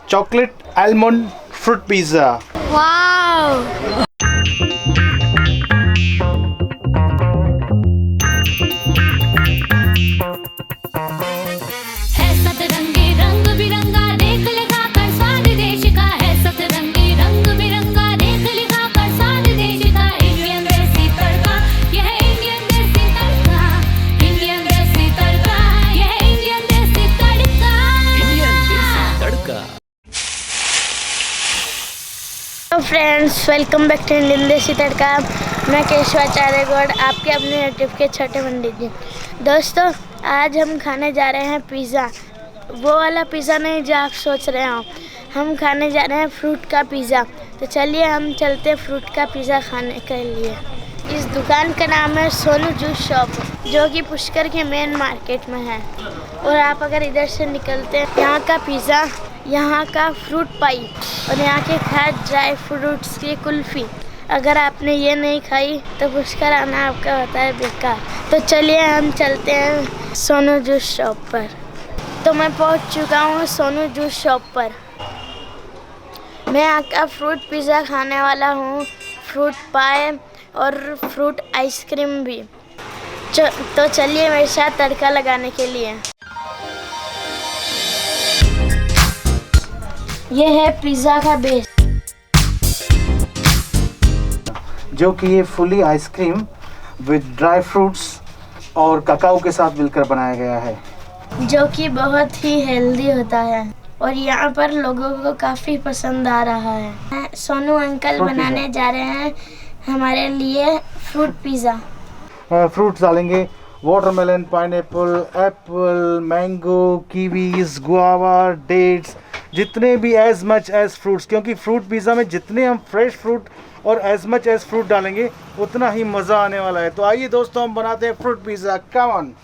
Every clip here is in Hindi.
chocolate almond fruit pizza. Wow. है सतरंगी रंग बिरंगा देख लिखा कर स्वाद देश का है सतरंगी रंग बिरंगा देख लिखा कर स्वाद देश का इंडियन देसी तड़का यह इंडियन देसी तड़का इंडियन देसी तड़का यह इंडियन देसी तड़का। तो friends, welcome back to Indian Desi Tadka. मैं केशवाचार्य गौड़, आपके अपने यूट्यूब के छोटे पंडित जी। दोस्तों, आज हम खाने जा रहे हैं पिज़्ज़ा। वो वाला पिज़्ज़ा नहीं जो आप सोच रहे हो, हम खाने जा रहे हैं फ्रूट का पिज़्ज़ा। तो चलिए हम चलते हैं फ्रूट का पिज़्ज़ा खाने के लिए। इस दुकान का नाम है सोनू जूस शॉप, जो कि पुष्कर के मेन मार्केट में है। और आप अगर इधर से निकलते हैं, यहाँ का पिज़्ज़ा, यहाँ का फ्रूट पाई और यहाँ के खास ड्राई फ्रूट्स की कुल्फ़ी, अगर आपने ये नहीं खाई तो पुष्कर आना आपका होता है बेकार। तो चलिए हम चलते हैं सोनू जूस शॉप पर। तो मैं पहुँच चुका हूँ सोनू जूस शॉप पर। मैं यहाँ का फ्रूट पिज़्ज़ा खाने वाला हूँ, फ्रूट पाए और फ्रूट आइसक्रीम भी। तो चलिए मेरे साथ तड़का लगाने के लिए। ये है पिज़्ज़ा का बेस, जो कि ये fully ice cream with dry fruits और ककाओ के साथ मिलकर बनाया गया है, जो कि बहुत ही हेल्दी होता है और यहाँ पर लोगों को काफ़ी पसंद आ रहा है। सोनू अंकल बनाने जा रहे हैं हमारे लिए फ्रूट पिज़्ज़ा। फ्रूट्स डालेंगे, watermelon, pineapple, apple, mango, kiwis, guava, dates, जितने भी एज मच एज फ्रूट्स, क्योंकि फ्रूट पिज़्ज़ा में जितने हम फ्रेश फ्रूट और एज मच एज फ्रूट डालेंगे उतना ही मज़ा आने वाला है। तो आइए दोस्तों, हम बनाते हैं फ्रूट पिज़्ज़ा। Come on.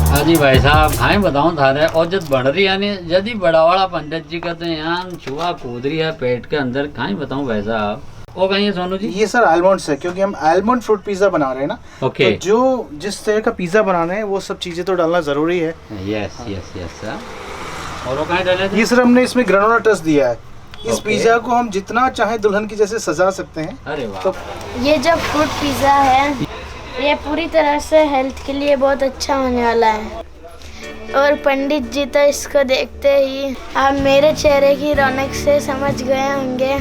हाँ जी भाई साहब, खाएं बताऊं थारे औजत बढ़ रही यानी यदि बड़ावाड़ा पंडित जी कहते हैं यहाँ छुआ कूद रही है पेट के अंदर। खाएं बताऊं भाई साहब, वो कहीं है सोनू जी? ये सर आलमंड्स है, क्योंकि हम आलमंड फ्रूट पिज़्ज़ा बना रहे हैं ना। ओके। तो जो जिस तरह का पिज़्ज़ा बनाना है वो सब चीज़ें तो डालना ज़रूरी है। Yes yes yes sir. और वो कहीं डाले थे? ये सर हमने इसमें ग्रेनोला टच दिया है। इस ओके। पिज़्ज़ा को हम जितना चाहे दुल्हन की जैसे सजा सकते हैं। अरे वाह। तो ये जो फ्रूट पिज़्ज़ा है, ये पूरी तरह से हेल्थ के लिए बहुत अच्छा होने वाला है। और पंडित जी तो इसको देखते ही आप मेरे चेहरे की रौनक से समझ गए होंगे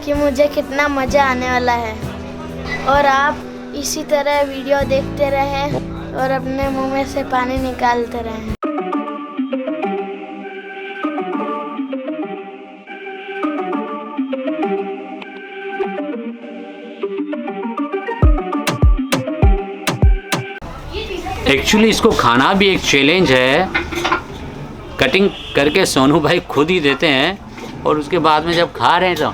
कि मुझे कितना मज़ा आने वाला है। और आप इसी तरह वीडियो देखते रहें और अपने मुंह में से पानी निकालते रहें। एक्चुअली इसको खाना भी एक चैलेंज है। कटिंग करके सोनू भाई खुद ही देते हैं और उसके बाद में जब खा रहे हैं तो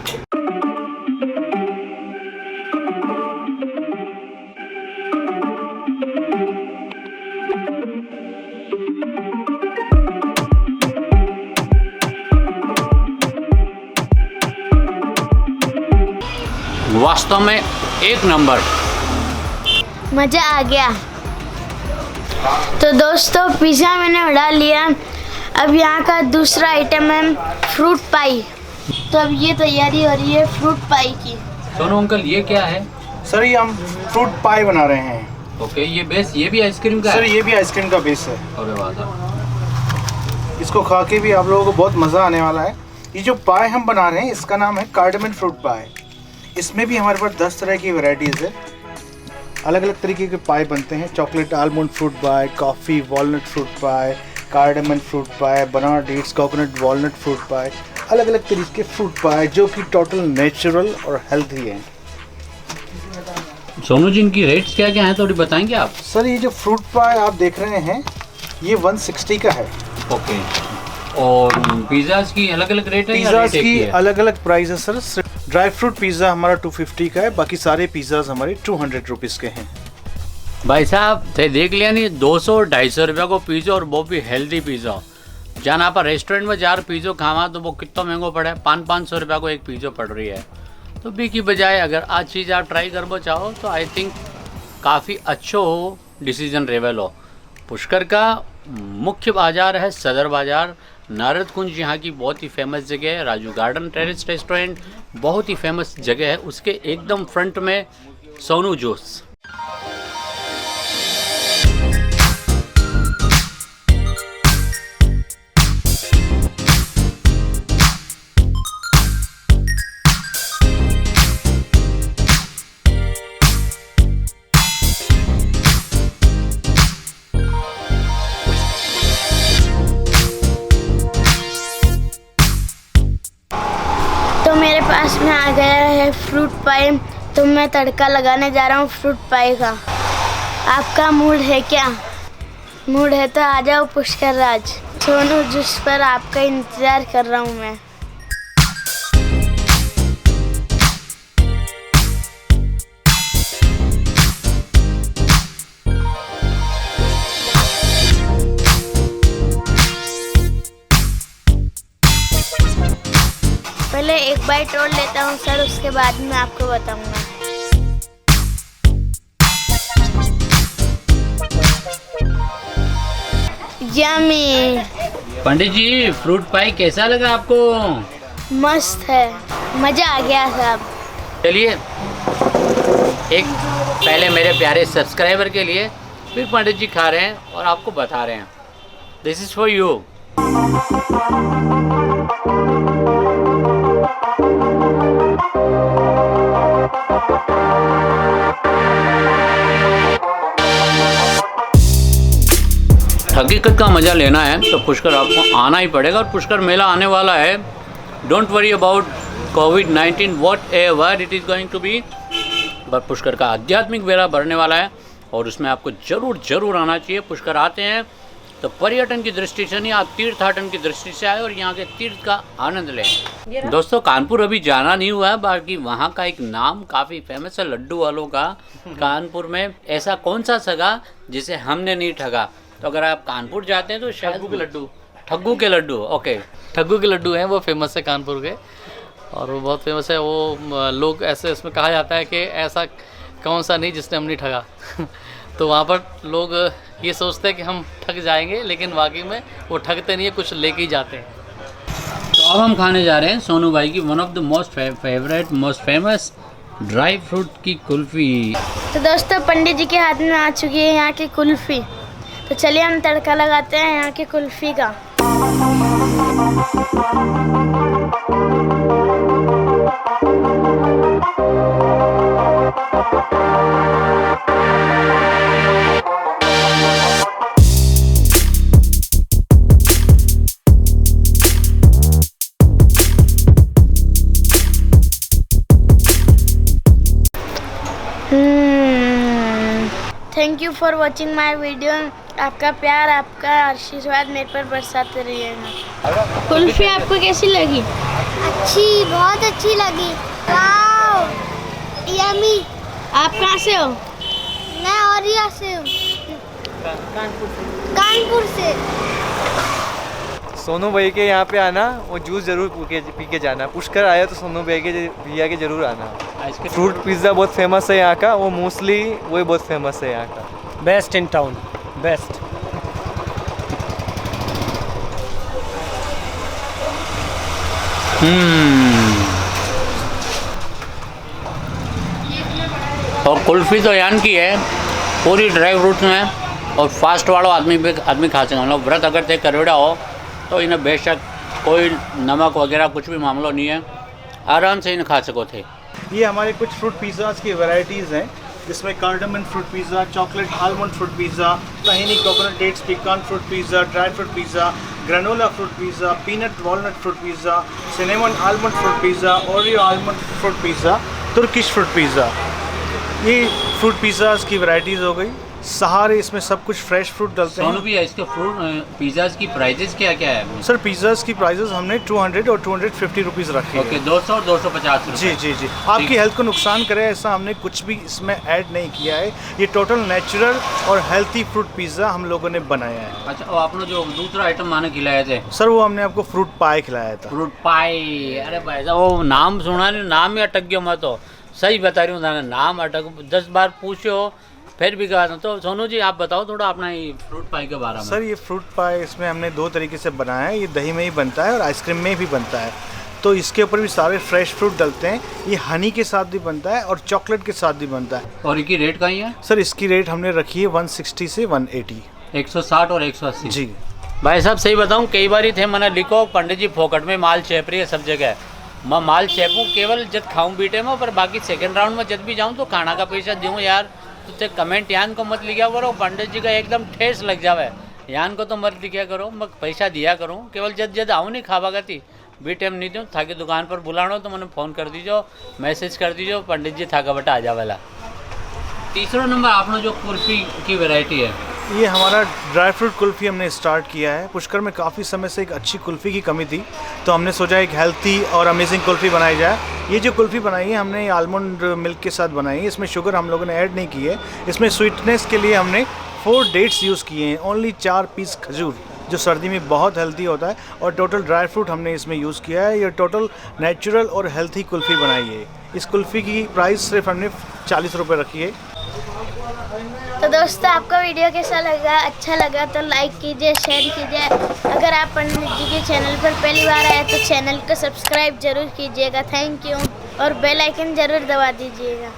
वास्तव में एक नंबर मज़ा आ गया। तो दोस्तों, पिज़्ज़ा मैंने उड़ा लिया। अब यहाँ का दूसरा आइटम है फ्रूट पाई। तो अब ये तैयारी हो रही है फ्रूट पाई की। सोनू अंकल, ये क्या है? सर ये हम फ्रूट पाई बना रहे हैं। ओके, ये बेस, ये भी आइसक्रीम का सर है? ये भी आइसक्रीम का बेस है। अरे वाह साहब। इसको खा के भी आप लोगों को बहुत मज़ा आने वाला है। ये जो पाई हम बना रहे हैं इसका नाम है कार्डामन फ्रूट पाई। इसमें भी हमारे पास 10 तरह की वैरायटीज़ है। अलग अलग तरीके के पाई बनते हैं। चॉकलेट आलमंड फ्रूट पाई, कॉफ़ी वॉलनट फ्रूट पाई, कार्डामन फ्रूट पाई, बनाना डेट्स कोकोनट वॉलनट फ्रूट पाई, अलग अलग तरीके के फ्रूट पाई जो कि टोटल नेचुरल और हेल्थी हैं। सोनू जी, इनकी रेट्स क्या क्या हैं थोड़ी बताएंगे आप? सर ये जो फ्रूट पाई आप देख रहे हैं ये 160 का है। ओके। और पिज़्ज़ाज़ की अलग अलग रेट है या पिज़्ज़ाज़ रेट एक ही की है? अलग अलग प्राइस है सर। ड्राई फ्रूट पिज़्ज़ा हमारा 250 का है, बाकी सारे पिज़्ज़ाज़ हमारे 200 रुपीज़ के हैं। भाई साहब थे देख लिया नहीं, 200-250 रुपये को पिज़्ज़ा और वो भी हेल्दी पिज़्ज़ा। जाना आप रेस्टोरेंट में जार पिज़्ज़ो खावा तो वो कितना महंगो पड़े, 500-500 रुपया को एक पिज़्ज़ो पड़ रही है। तो बी की बजाय अगर आज चीज़ आप ट्राई करबो चाहो तो आई थिंक काफ़ी अच्छो हो डिसीजन रेवल हो। पुष्कर का मुख्य बाज़ार है सदर बाज़ार। नारद कुंज यहाँ की बहुत ही फेमस जगह है। राजू गार्डन टेरेस रेस्टोरेंट बहुत ही फेमस जगह है। उसके एकदम फ्रंट में सोनू जूस। तो मेरे पास में आ गया है फ्रूट पाई, तो मैं तड़का लगाने जा रहा हूँ फ्रूट पाई का। आपका मूड है क्या? मूड है तो आ जाओ पुष्कर राज। सोनू जूस पर आपका इंतज़ार कर रहा हूँ मैं। पहले एक बाइट और लेता हूँ सर, उसके बाद मैं आपको बताऊंगा। यम्मी। पंडित जी फ्रूट पाई कैसा लगा आपको? मस्त है, मज़ा आ गया साहब। चलिए एक पहले मेरे प्यारे सब्सक्राइबर के लिए, फिर पंडित जी खा रहे हैं और आपको बता रहे हैं। This is for you. हकीकत का मज़ा लेना है तो पुष्कर आपको आना ही पड़ेगा। और पुष्कर मेला आने वाला है। डोंट वरी अबाउट कोविड-19 whatever it is going to be, पर पुष्कर का आध्यात्मिक मेला भरने वाला है और उसमें आपको ज़रूर आना चाहिए। पुष्कर आते हैं तो पर्यटन की दृष्टि से नहीं, आप तीर्थाटन की दृष्टि से आए और यहाँ के तीर्थ का आनंद लें। दोस्तों कानपुर अभी जाना नहीं हुआ है, बाकी वहाँ का एक नाम काफ़ी फेमस है लड्डू वालों का। कानपुर में ऐसा कौन सा सगा जिसे हमने नहीं ठगा। तो अगर आप कानपुर जाते हैं तो शायद ठग्गू के लड्डू ओके, ठग्गू के लड्डू हैं, वो फेमस है कानपुर के और वो बहुत फेमस है। वो लोग ऐसे उसमें कहा जाता है कि ऐसा कौन सा नहीं जिसने हम नहीं ठगा तो वहाँ पर लोग ये सोचते हैं कि हम ठग जाएंगे, लेकिन वाकई में वो ठगते नहीं है, कुछ लेके ही जाते हैं। तो अब हम खाने जा रहे हैं सोनू भाई की one of the most favourite most famous dry fruit की कुल्फ़ी। तो दोस्तों पंडित जी के हाथ में आ चुकी है यहाँ की कुल्फ़ी। तो चलिए हम तड़का लगाते हैं यहाँ की कुल्फ़ी का। Thank you for watching my video. आपका प्यार, आपका आशीर्वाद मेरे पर बरसाते रहिएगा। कुल्फ़ी आपको कैसी लगी? अच्छी, बहुत अच्छी लगी। Wow, yummy. आप कहाँ से हो? मैं औरिया से हूँ, कानपुर से। सोनू भाई के यहाँ पे आना, वो जूस जरूर पी के जाना। पुष्कर आया तो सोनू भैया के जरूर आना। फ्रूट पिज़्ज़ा बहुत फेमस है यहाँ का, वो मूसली वो बहुत फेमस है यहाँ का। Best in town, best. और कुल्फ़ी तो यान की है पूरी ड्राई फ्रूट्स में और फास्ट वालों आदमी खा सकें। मतलब व्रत अगर तय करेड़ा हो तो इन्हें बेशक कोई नमक वगैरह कुछ भी मामला नहीं है, आराम से इन्हें खा सको थे। ये हमारे कुछ फ्रूट पिज़्ज़ाज़ की वैरायटीज़ हैं, जिसमें cardamom fruit pizza, chocolate almond fruit pizza, tahini coconut dates pecan fruit pizza, dry fruit pizza, granola fruit pizza, peanut walnut fruit pizza, cinnamon almond fruit pizza, Oreo almond fruit pizza, Turkish fruit pizza. ये फ्रूट पिज़्ज़ाज़ की वैरायटीज़ हो गई। सहारे, इसमें सब कुछ फ्रेश फ्रूट डलते सोनू हैं। भी है इसके फ्रूट पिज़्ज़ाज़ की प्राइजेस क्या क्या है? सर पिज़्ज़ाज़ की प्राइजेस हमने 200 और 250 रुपीज़ रखी ओके, है। 200 और 250 रुपये। जी जी जी, आपकी हेल्थ को नुकसान करे ऐसा हमने कुछ भी इसमें ऐड नहीं किया है। ये टोटल नेचुरल और हेल्थी फ्रूट पिज़्ज़ा हम लोगों ने बनाया है। अच्छा, और आपने जो दूसरा आइटम माने खिलाए थे, सर वो हमने आपको फ्रूट पाई खिलाया था। फ्रूट पाई, अरे भाई साहब वो नाम सुना नहीं, नाम ही अटक गया। मैं तो सही बता रही हूँ, नाम अटक 10 बार पूछो फिर भी कहा। तो सोनू जी आप बताओ थोड़ा अपना ये फ्रूट पाई के बारे में। सर ये फ्रूट पाई इसमें हमने 2 तरीके से बनाया है। ये दही में ही बनता है और आइसक्रीम में भी बनता है। तो इसके ऊपर भी सारे फ्रेश फ्रूट डलते हैं। ये हनी के साथ भी बनता है और चॉकलेट के साथ भी बनता है। और इनकी रेट कहीं है? सर इसकी रेट हमने रखी है 160 से 180। 160 और 180 जी भाई साहब सही बताऊँ, कई बार ही थे मैंने लिखो पंडित जी फोकट में माल चेप रही है सब जगह। मैं माल चेपूँ केवल जब खाऊँ बीटे में, पर बाकी सेकंड राउंड में जब भी जाऊँ तो खाना का पैसा दूँ यार। तो ते कमेंट यान को मत लिखा करो, पंडित जी का एकदम ठेस लग जावे। यान को तो मत लिखा करो, मैं पैसा दिया करूँ। केवल जब जब आऊँ नहीं खावा गती बी टाइम नहीं दूँ। थाके दुकान पर बुलानो तो मैंने फ़ोन कर दीजो, मैसेज कर दीजो, पंडित जी थाका बटा आ जावेला। तीसरा नंबर आपने जो कुल्फ़ी की वैरायटी है, ये हमारा ड्राई फ्रूट कुल्फ़ी हमने स्टार्ट किया है। पुष्कर में काफ़ी समय से एक अच्छी कुल्फ़ी की कमी थी, तो हमने सोचा एक हेल्थी और अमेजिंग कुल्फ़ी बनाई जाए। ये जो कुल्फ़ी बनाई है हमने आलमंड मिल्क के साथ बनाई है। इसमें शुगर हम लोगों ने ऐड नहीं की है। इसमें स्वीटनेस के लिए हमने 4 डेट्स यूज़ किए हैं, ओनली 4 पीस खजूर, जो सर्दी में बहुत हेल्थी होता है। और टोटल ड्राई फ्रूट हमने इसमें यूज़ किया है। ये टोटल नेचुरल और हेल्थी कुल्फ़ी बनाई है। इस कुल्फ़ी की प्राइस सिर्फ हमने 40 रुपये रखी है। तो दोस्तों आपको वीडियो कैसा लगा? अच्छा लगा तो लाइक कीजिए, शेयर कीजिए। अगर आप पंडित जी के चैनल पर पहली बार आए तो चैनल को सब्सक्राइब जरूर कीजिएगा। Thank you. और बेल आइकन ज़रूर दबा दीजिएगा।